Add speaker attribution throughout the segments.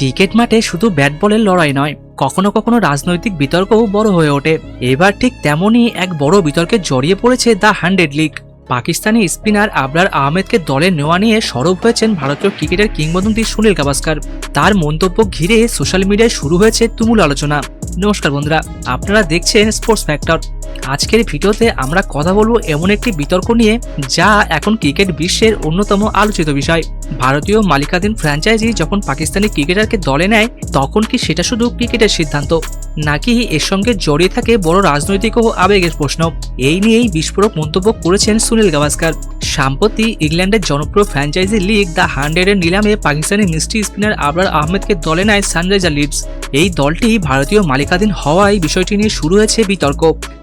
Speaker 1: Cricket মাঠে শুধু bat বলের লড়াই নয়, কখনো কখনো রাজনৈতিক বিতর্কও বড় হয়ে ওঠে। এবার ঠিক তেমনই এক বড় বিতর্কে জড়িয়ে পড়েছে the 100 league. Pakistani spinner Abrar আহমেদকে দলে নেওয়া নিয়ে সরব হয়েছেন ভারতীয় ক্রিকেটের কিংবদন্তি সুনীল গাভাস্কার। তার মন্তব্য ঘিরে সোশ্যাল মিডিয়ায় শুরু হয়েছে তুমুল আলোচনা। নমস্কার বন্ধুরা, আপনারা দেখছেন স্পোর্টস ফ্যাক্টর। আজকের ভিডিওতে আমরা কথা বলবো এমন একটি বিতর্ক নিয়ে যা এখন ক্রিকেট বিশ্বের অন্যতম আলোচিত বিষয়। ভারতীয় মালিকাধীন ফ্র্যাঞ্চাইজি যখন পাকিস্তানি ক্রিকেটারকে দলে নেয়, তখন কি সেটা শুধু ক্রিকেটের সিদ্ধান্ত, নাকি এর সঙ্গে জড়িয়ে থাকে বড় রাজনৈতিক ও আবেগের প্রশ্ন? এই নিয়েই বিস্ফোরক মন্তব্য করেছেন সুনীল গাভাস্কার। সম্প্রতি ইংল্যান্ডের জনপ্রিয় ফ্র্যাঞ্চাইজি লিগ দ্য 100-এর নিলামে পাকিস্তানি মিস্ট্রি স্পিনার আবরার আহমেদকে দলে নেয় সানরাইজার লিডস। এই দলটি ভারতীয় মালিকাধীন হওয়ায় বিষয়টি নিয়ে শুরু হয়েছে বিতর্ক।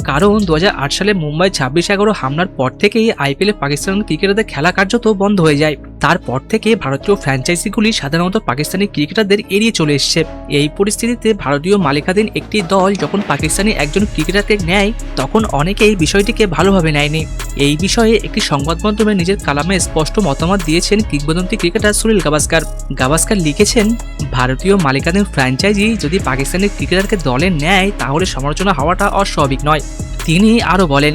Speaker 1: কারণ 2008 সালে মুম্বাই 26/11 হামলার পর থেকেই আইপিএলে পাকিস্তানি ক্রিকেটারদের খেলা কার্যত বন্ধ হয়ে যায়। তারপর থেকে ভারতীয় ফ্র্যাঞ্চাইজিগুলি সাধারণত পাকিস্তানি ক্রিকেটারদের এড়িয়ে চলে এসছে। এই পরিস্থিতিতে ভারতীয় মালিকাধীন একটি দল যখন পাকিস্তানি একজন ক্রিকেটারকে নেয়, তখন অনেকেই বিষয়টিকে ভালোভাবে নেয়নি। এই বিষয়ে একটি সংবাদ মাধ্যমে নিজের কালামে স্পষ্ট মতামত দিয়েছেন কিংবদন্তি ক্রিকেটার সুনীল গাভাস্কার। গাভাস্কার লিখেছেন, ভারতীয় মালিকাধীন ফ্র্যাঞ্চাইজি যদি পাকিস্তানি ক্রিকেটারকে দলে নেয় তাহলে সমালোচনা হওয়াটা অস্বাভাবিক নয়। তিনি আরও বলেন,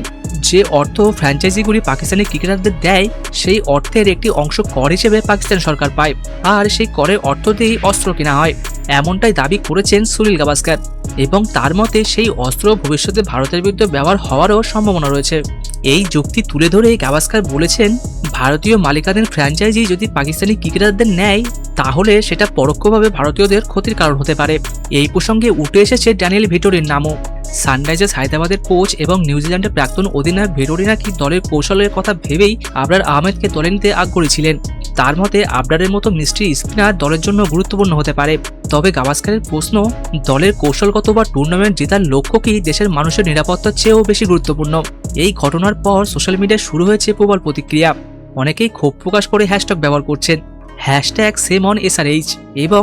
Speaker 1: যে অর্থ ফ্র্যাঞ্চাইজিগুলি পাকিস্তানি ক্রিকেটারদের দেয়, সেই অর্থের একটি অংশ কর হিসেবে পাকিস্তান সরকার পায়, আর সেই করের অর্থ দিয়েই অস্ত্র কেনা হয়। এমনটাই দাবি করেছেন সুনীল গাভাস্কার, এবং তার মতে সেই অস্ত্র ভবিষ্যতে ভারতের বিরুদ্ধে ব্যবহার হওয়ারও সম্ভাবনা রয়েছে। এই যুক্তি তুলে ধরে গাভাস্কার বলেছেন, ভারতীয় মালিকাধীন ফ্র্যাঞ্চাইজি যদি পাকিস্তানি ক্রিকেটারদের নেয়, তাহলে সেটা পরোক্ষভাবে ভারতীয়দের ক্ষতির কারণ হতে পারে। এই প্রসঙ্গে উঠে এসেছে ড্যানিয়েল ভিটোরির নামও। সানরাইজার্স হায়দ্রাবাদের কোচ এবং নিউজিল্যান্ডের প্রাক্তন অধিনায়ক ভিটোরি নাকি দলের কৌশলের কথা ভেবেই আবরার আহমেদকে দলে নিতে আগ্রহী ছিলেন। তার মতে আবরারের মতো মিস্ট্রি স্পিনার দলের জন্য গুরুত্বপূর্ণ হতে পারে। তবে গাভাস্কারের প্রশ্ন, দলের কৌশলগত বা টুর্নামেন্ট জেতার লক্ষ্য কি দেশের মানুষের নিরাপত্তার চেয়েও বেশি গুরুত্বপূর্ণ? এই ঘটনার পর সোশ্যাল মিডিয়ায় শুরু হয়েছে প্রবল প্রতিক্রিয়া। অনেকেই ক্ষোভ প্রকাশ করে হ্যাশট্যাগ ব্যবহার করছেন, #SameOnSRH এবং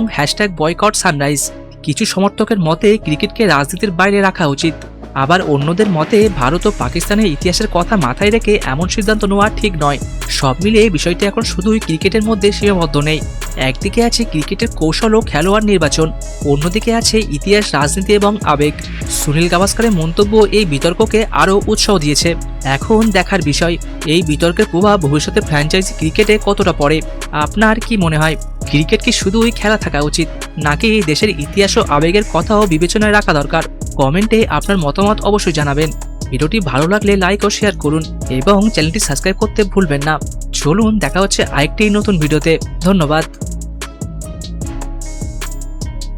Speaker 1: #BoycottSunrise। কিছু সমর্থকের মতে ক্রিকেটকে রাজনীতির বাইরে রাখা উচিত, আবার অন্যদের মতে ভারত ও পাকিস্তানের ইতিহাসের কথা মাথায় রেখে এমন সিদ্ধান্ত নেওয়া ঠিক নয়। সব মিলিয়ে বিষয়টি এখন শুধুই ক্রিকেটের মধ্যে সীমাবদ্ধ নেই। একদিকে আছে ক্রিকেটের কৌশল ও খেলোয়াড় নির্বাচন, অন্যদিকে আছে ইতিহাস, রাজনীতি এবং আবেগ। সুনীল গাভাস্কারের মন্তব্য এই বিতর্ককে আরও উৎসাহ দিয়েছে। এখন দেখার বিষয়, এই বিতর্কের প্রভাব ভবিষ্যতে ফ্র্যাঞ্চাইজি ক্রিকেটে কতটা পড়ে। আপনার কি মনে হয়, ক্রিকেট কি শুধুই খেলা থাকা উচিত, নাকি দেশের ইতিহাস ও আবেগের কথাও বিবেচনায় রাখা দরকার? কমেন্টে আপনার মতামত অবশ্যই জানাবেন। ভিডিওটি ভালো লাগলে লাইক ও শেয়ার করুন এবং চ্যানেলটি সাবস্ক্রাইব করতে ভুলবেন না। চলুন দেখা হচ্ছে আরেকটি নতুন ভিডিওতে। ধন্যবাদ।